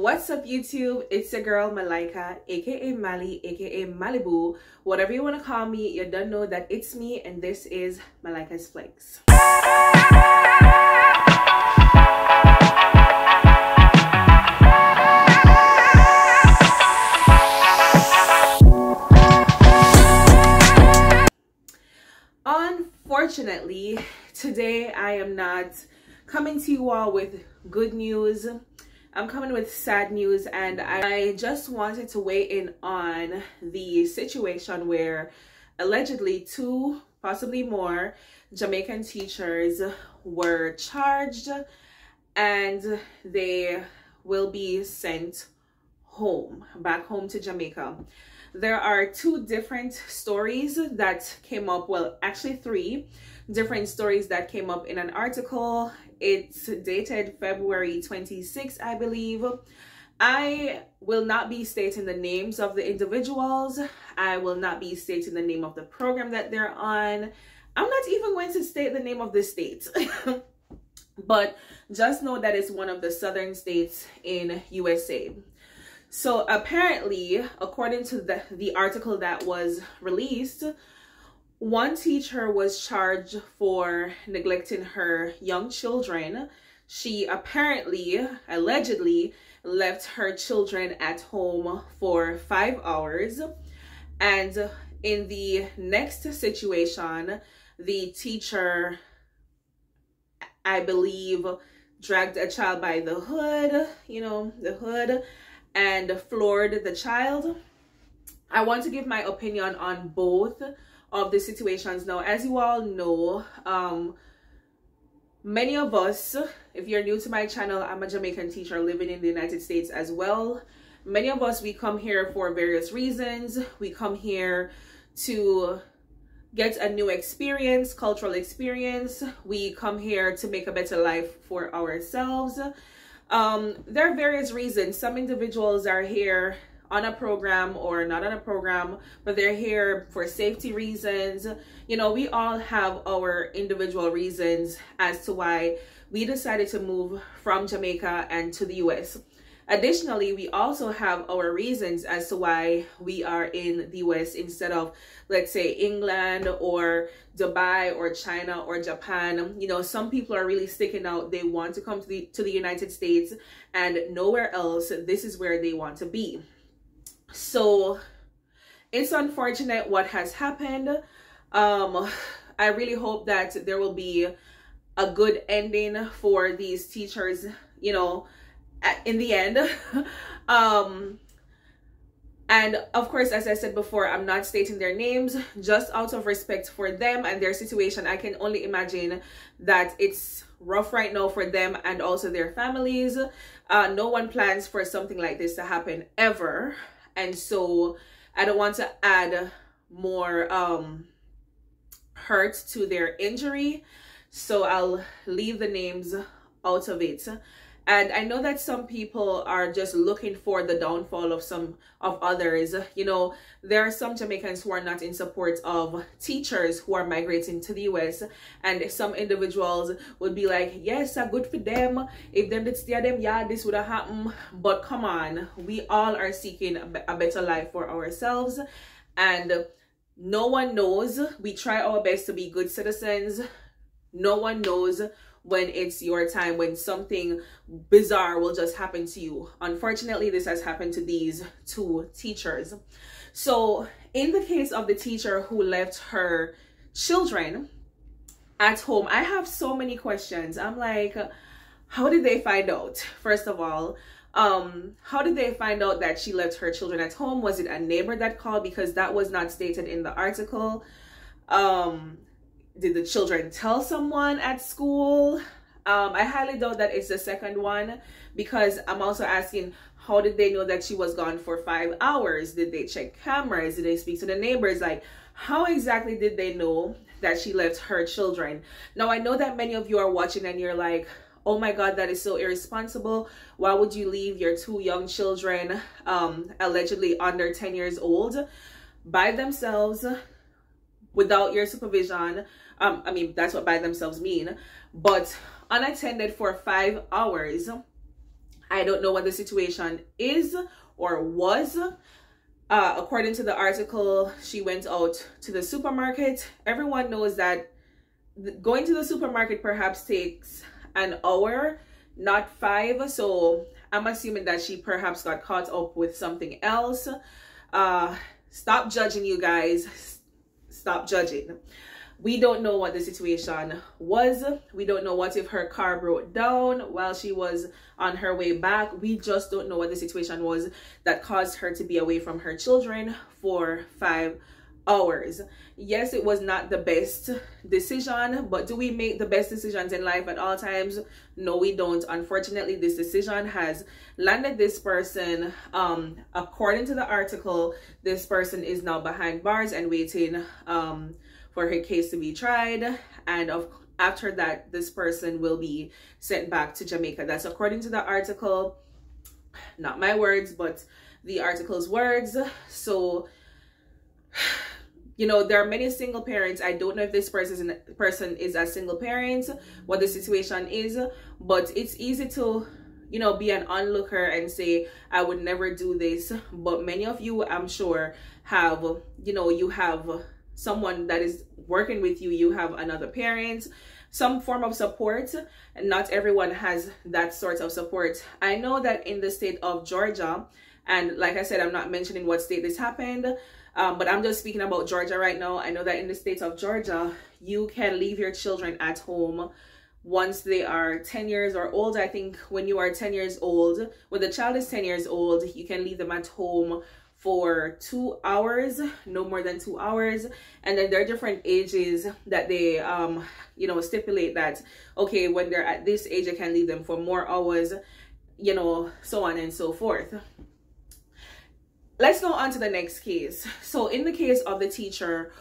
What's up, YouTube? It's your girl Malika, aka Mali, aka Malibu. Whatever you want to call me, you don't know that it's me, and this is Malika's Flex. Unfortunately, today I am not coming to you all with good news. I'm coming with sad news, and I just wanted to weigh in on the situation where allegedly 2, possibly more, Jamaican teachers were charged and they will be sent home, back home to Jamaica. There are 2 different stories that came up, well, actually 3 different stories that came up in an article. It's dated February 26th, I believe. I will not be stating the names of the individuals. I will not be stating the name of the program that they're on. I'm not even going to state the name of the state. But just know that it's one of the southern states in USA. So apparently, according to the article that was released, one teacher was charged for neglecting her young children. She apparently, allegedly, left her children at home for 5 hours. And in the next situation, the teacher, I believe, dragged a child by the hood, the hood, and floored the child. I want to give my opinion on both of the situations. Now, as you all know, many of us, if you're new to my channel, I'm a Jamaican teacher living in the United States as well. Many of us, we come here for various reasons. We come here to get a new experience, cultural experience. We come here to make a better life for ourselves. There are various reasons. Some individuals are here on a program or not on a program, but they're here for safety reasons. We all have our individual reasons as to why we decided to move from Jamaica and to the US. Additionally, we also have our reasons as to why we are in the US instead of, let's say, England or Dubai or China or Japan. Some people are really sticking out. They want to come to the United States, and nowhere else. This is where they want to be. So it's unfortunate what has happened. I really hope that there will be a good ending for these teachers, in the end. And of course, as I said before, I'm not stating their names, just out of respect for them and their situation. I can only imagine that it's rough right now for them and also their families. No one plans for something like this to happen ever. And so I don't want to add more hurt to their injury. So I'll leave the names out of it. And I know that some people are just looking for the downfall of others. There are some Jamaicans who are not in support of teachers who are migrating to the US. And some individuals would be like, yes, good for them. If them did stay at them, yeah, this would have happened. But come on, we all are seeking a better life for ourselves. And no one knows. We try our best to be good citizens. No one knows when it's your time, when something bizarre will just happen to you. Unfortunately, this has happened to these 2 teachers. So in the case of the teacher who left her children at home, I have so many questions. I'm like, how did they find out? First of all, how did they find out that she left her children at home? Was it a neighbor that called? Because that was not stated in the article. Did the children tell someone at school? I highly doubt that it's the second one, because I'm also asking, how did they know that she was gone for 5 hours? Did they check cameras? Did they speak to the neighbors? Like, how exactly did they know that she left her children? Now, I know that many of you are watching and you're like, oh my God, that is so irresponsible. Why would you leave your 2 young children, allegedly under 10 years old, by themselves, without your supervision? I mean, that's what by themselves mean, but unattended for 5 hours. I don't know what the situation is or was. According to the article, she went out to the supermarket. Everyone knows that going to the supermarket perhaps takes an hour, not 5. So I'm assuming that she perhaps got caught up with something else. Stop judging, you guys. Stop judging. We don't know what the situation was. We don't know what if her car broke down while she was on her way back. We just don't know what the situation was that caused her to be away from her children for 5 hours. Yes, it was not the best decision, but do we make the best decisions in life at all times? No, we don't. Unfortunately, this decision has landed this person. According to the article, this person is now behind bars and waiting for her case to be tried, and after that, this person will be sent back to Jamaica. That's according to the article, not my words, but the article's words. So, you know, there are many single parents. I don't know if this person is a single parent, what the situation is, but it's easy to, you know, be an onlooker and say, I would never do this. But many of you, I'm sure, have, you know, you have someone that is working with you, you have another parent, some form of support, and not everyone has that sort of support. I know that in the state of Georgia, and like I said, I'm not mentioning what state this happened, but I'm just speaking about Georgia right now. I know that in the state of Georgia, you can leave your children at home once they are 10 years or older. I think when you are 10 years old, when the child is 10 years old, you can leave them at home for 2 hours, no more than 2 hours. And then there are different ages that they you know, stipulate that, okay, when they're at this age, you can leave them for more hours, you know, so on and so forth. Let's go on to the next case. So in the case of the teacher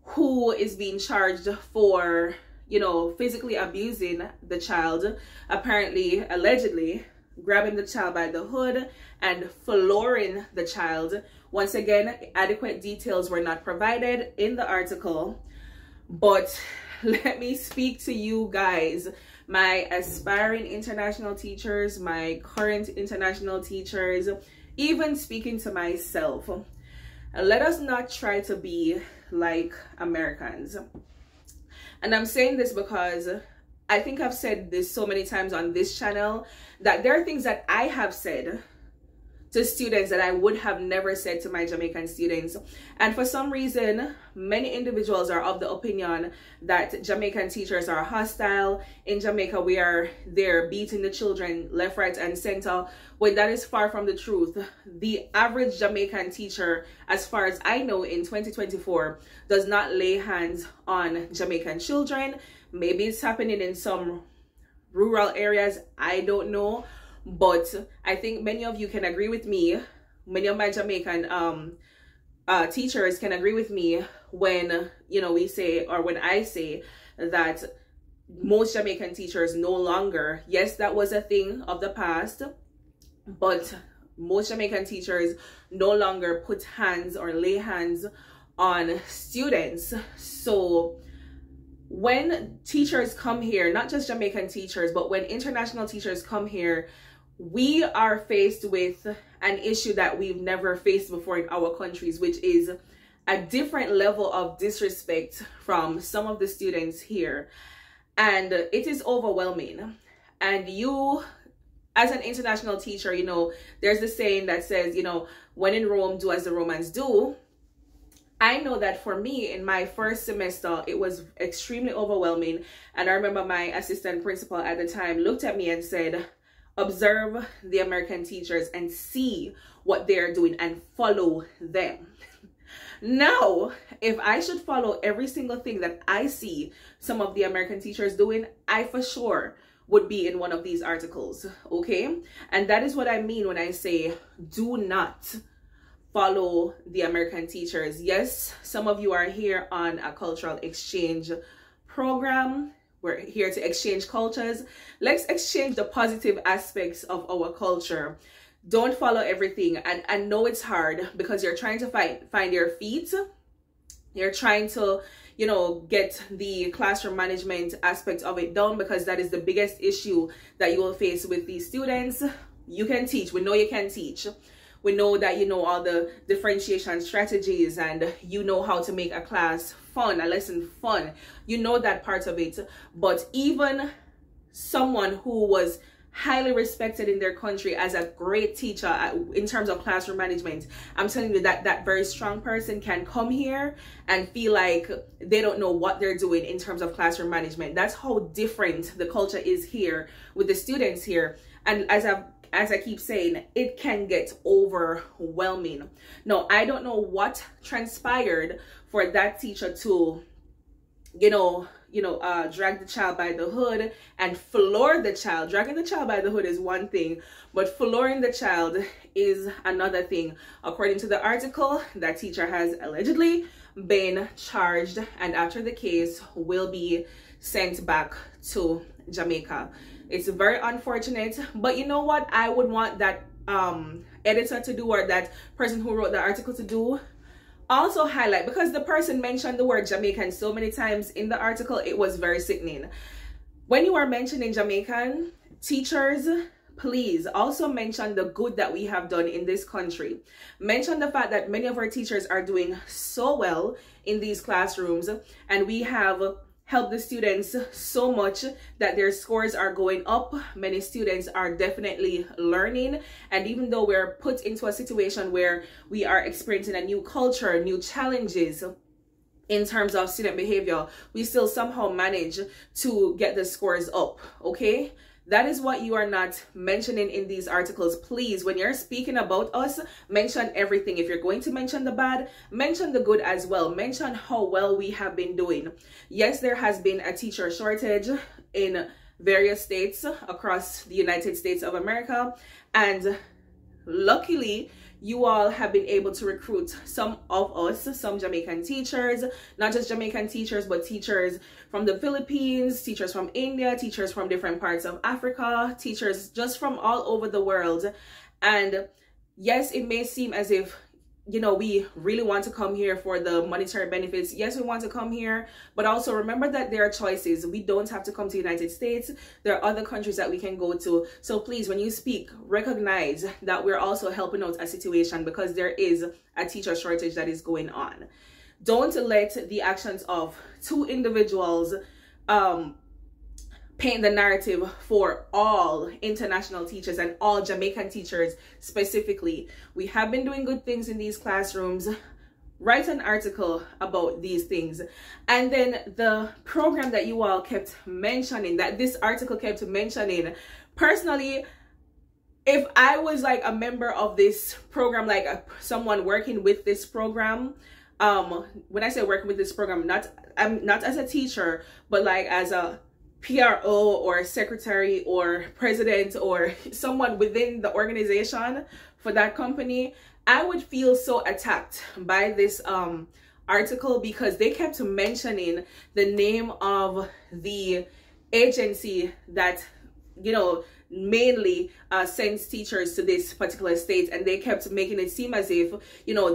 who is being charged for, you know, physically abusing the child, apparently, allegedly, grabbing the child by the hood and flooring the child. Once again, adequate details were not provided in the article, but let me speak to you guys, my aspiring international teachers, my current international teachers, even speaking to myself. Let us not try to be like Americans. And I'm saying this because I think I've said this so many times on this channel, that there are things that I have said to students that I would have never said to my Jamaican students. And for some reason, many individuals are of the opinion that Jamaican teachers are hostile. In Jamaica, we are there beating the children left, right, and center, when that is far from the truth. The average Jamaican teacher, as far as I know in 2024, does not lay hands on Jamaican children. Maybe it's happening in some rural areas, I don't know. But I think many of you can agree with me, many of my Jamaican teachers can agree with me when, you know, we say, or when I say that most Jamaican teachers no longer, yes, that was a thing of the past, but most Jamaican teachers no longer put hands or lay hands on students. So when teachers come here, not just Jamaican teachers, but when international teachers come here, we are faced with an issue that we've never faced before in our countries, which is a different level of disrespect from some of the students here. And it is overwhelming. And you, as an international teacher, you know, there's a saying that says, you know, when in Rome, do as the Romans do. I know that for me, in my first semester, it was extremely overwhelming. And I remember my assistant principal at the time looked at me and said, observe the American teachers and see what they're doing and follow them. Now, if I should follow every single thing that I see some of the American teachers doing, I for sure would be in one of these articles, okay? And that is what I mean when I say, do not follow the American teachers. Yes, some of you are here on a cultural exchange program. We're here to exchange cultures. Let's exchange the positive aspects of our culture. Don't follow everything. And I know it's hard because you're trying to find your feet. You're trying to, you know, get the classroom management aspect of it down, because that is the biggest issue that you will face with these students. you can teach. We know you can teach. We know that you know all the differentiation strategies, and you know how to make a class fun, a lesson fun. You know that part of it. But even someone who was highly respected in their country as a great teacher in terms of classroom management, I'm telling you that that very strong person can come here and feel like they don't know what they're doing in terms of classroom management. That's how different the culture is here with the students here. And as I keep saying, it can get overwhelming. Now, I don't know what transpired for that teacher to, drag the child by the hood and floor the child. Dragging the child by the hood is one thing, but flooring the child is another thing. According to the article, that teacher has allegedly been charged, and after the case will be sent back to Jamaica. It's very unfortunate, but you know what I would want that editor to do, or that person who wrote the article to do? Also highlight, because the person mentioned the word Jamaican so many times in the article, it was very sickening. When you are mentioning Jamaican teachers, please also mention the good that we have done in this country. Mention the fact that many of our teachers are doing so well in these classrooms, and we have help the students so much that their scores are going up. Many students are definitely learning, and even though we're put into a situation where we are experiencing a new culture, new challenges in terms of student behavior, we still somehow manage to get the scores up. Okay, that is what you are not mentioning in these articles. Please, when you're speaking about us, mention everything. If you're going to mention the bad, mention the good as well. Mention how well we have been doing. Yes, there has been a teacher shortage in various states across the United States of America, and luckily you all have been able to recruit some of us, some Jamaican teachers, not just Jamaican teachers, but teachers from the Philippines, teachers from India, teachers from different parts of Africa, teachers just from all over the world. And yes, it may seem as if, we really want to come here for the monetary benefits. Yes, we want to come here, but also remember that there are choices. We don't have to come to the United States. There are other countries that we can go to. So please, when you speak, recognize that we're also helping out a situation, because there is a teacher shortage that is going on. Don't let the actions of two individuals paint the narrative for all international teachers and all Jamaican teachers specifically. We have been doing good things in these classrooms. Write an article about these things. And then the program that you all kept mentioning, that this article kept mentioning, personally, if I was like a member of this program, like someone working with this program, when I say working with this program, I'm not as a teacher, but like as a PRO or secretary or president or someone within the organization for that company, I would feel so attacked by this article, because they kept mentioning the name of the agency that mainly sends teachers to this particular state, and they kept making it seem as if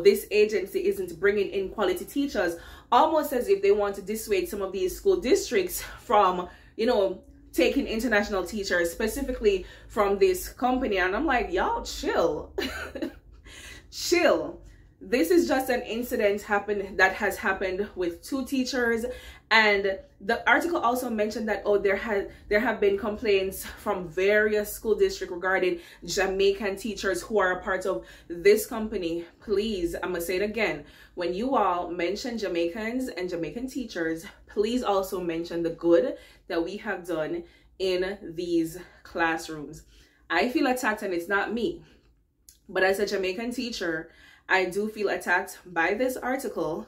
this agency isn't bringing in quality teachers, almost as if they want to dissuade some of these school districts from taking international teachers specifically from this company. And I'm like, y'all chill. Chill. This is just an incident that has happened with two teachers. And the article also mentioned that there have been complaints from various school districts regarding Jamaican teachers who are a part of this company. Please, I'm gonna say it again, when you all mention Jamaicans and Jamaican teachers, please also mention the good that we have done in these classrooms. I feel attacked, and it's not me, but as a Jamaican teacher, I do feel attacked by this article.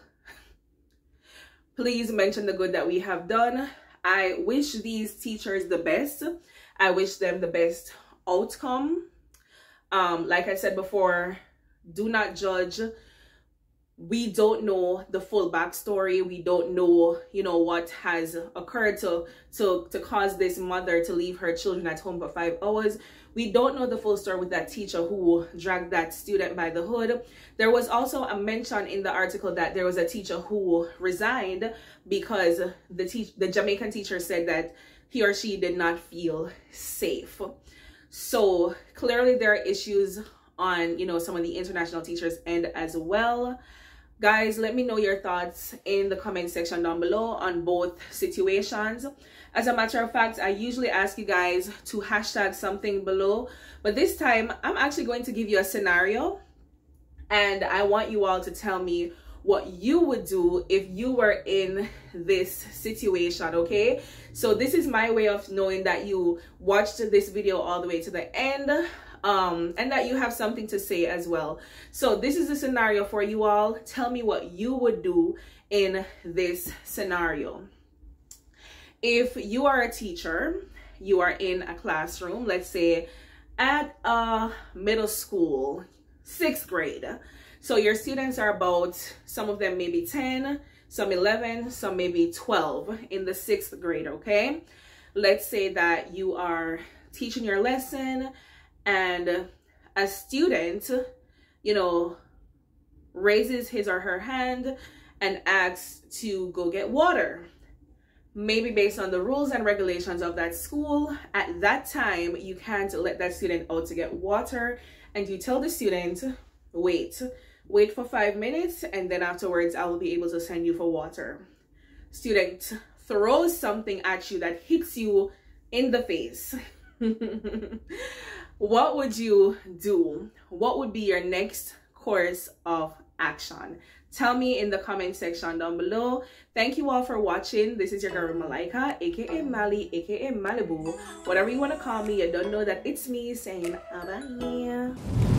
Please mention the good that we have done. I wish these teachers the best. I wish them the best outcome. Like I said before, do not judge. We don't know the full backstory. We don't know, what has occurred to cause this mother to leave her children at home for 5 hours. We don't know the full story with that teacher who dragged that student by the hood. There was also a mention in the article that there was a teacher who resigned because the Jamaican teacher said that he or she did not feel safe. So clearly there are issues on, you know, some of the international teachers' end as well. Guys, let me know your thoughts in the comment section down below on both situations. As a matter of fact, I usually ask you guys to hashtag something below, but this time I'm actually going to give you a scenario, and I want you all to tell me what you would do if you were in this situation, okay? So this is my way of knowing that you watched this video all the way to the end, and that you have something to say as well. So this is a scenario for you all. Tell me what you would do in this scenario. If you are a teacher, you are in a classroom, let's say at a middle school, 6th grade. So your students are about, some of them maybe 10, some 11, some maybe 12 in the 6th grade, okay? Let's say that you are teaching your lesson and a student, you know, raises his or her hand and asks to go get water. Maybe based on the rules and regulations of that school, at that time, you can't let that student out to get water, and you tell the student, wait for 5 minutes, and then afterwards I will be able to send you for water. Student throws something at you that hits you in the face. What would you do? What would be your next course of action? Tell me in the comment section down below. Thank you all for watching. This is your girl Malika, aka Mali, aka Malibu. Whatever you want to call me, you don't know that it's me saying bye.